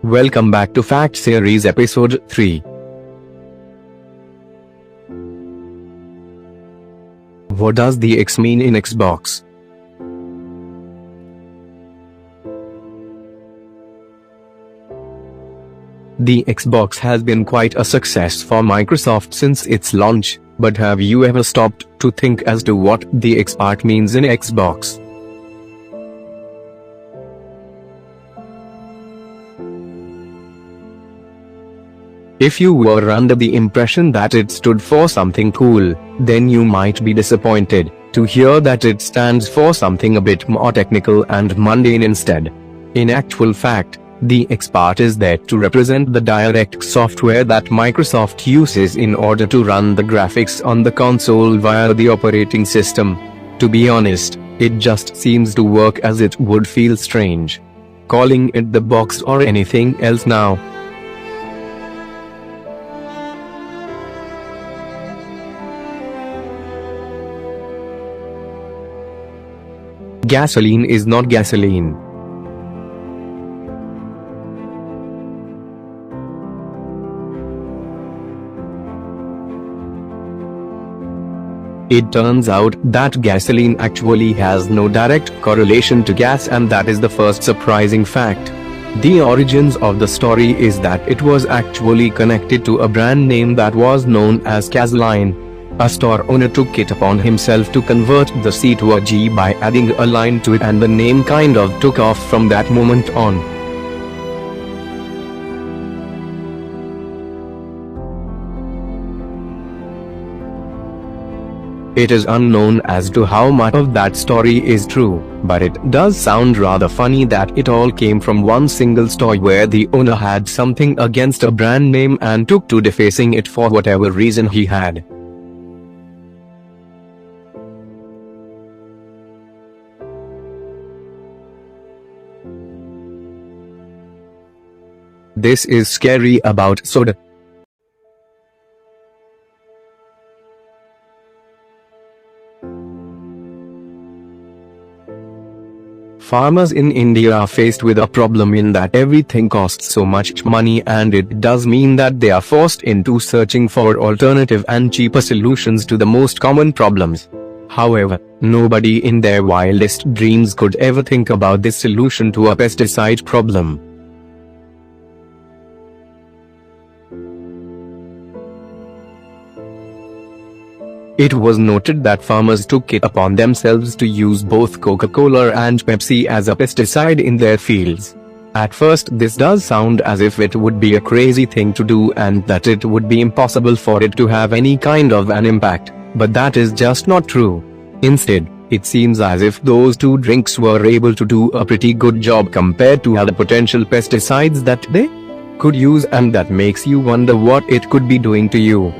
Welcome back to Fact Series episode 3. What does the X mean in Xbox? The Xbox has been quite a success for Microsoft since its launch, but have you ever stopped to think as to what the X part means in Xbox? If you were under the impression that it stood for something cool, then you might be disappointed to hear that it stands for something a bit more technical and mundane instead. In actual fact, the X part is there to represent the DirectX software that Microsoft uses in order to run the graphics on the console via the operating system. To be honest, it just seems to work, as it would feel strange calling it the box or anything else now. Gasoline is not gasoline. It turns out that gasoline actually has no direct correlation to gas, and that is the first surprising fact. The origins of the story is that it was actually connected to a brand name that was known as Gasoline. A store owner took it upon himself to convert the C to a G by adding a line to it, and the name kind of took off from that moment on. It is unknown as to how much of that story is true, but it does sound rather funny that it all came from one single store where the owner had something against a brand name and took to defacing it for whatever reason he had. This is scary about soda. Farmers in India are faced with a problem in that everything costs so much money, and it does mean that they are forced into searching for alternative and cheaper solutions to the most common problems. However, nobody in their wildest dreams could ever think about this solution to a pesticide problem. It was noted that farmers took it upon themselves to use both Coca-Cola and Pepsi as a pesticide in their fields. At first, this does sound as if it would be a crazy thing to do and that it would be impossible for it to have any kind of an impact, but that is just not true. Instead, it seems as if those two drinks were able to do a pretty good job compared to other potential pesticides that they could use, and that makes you wonder what it could be doing to you.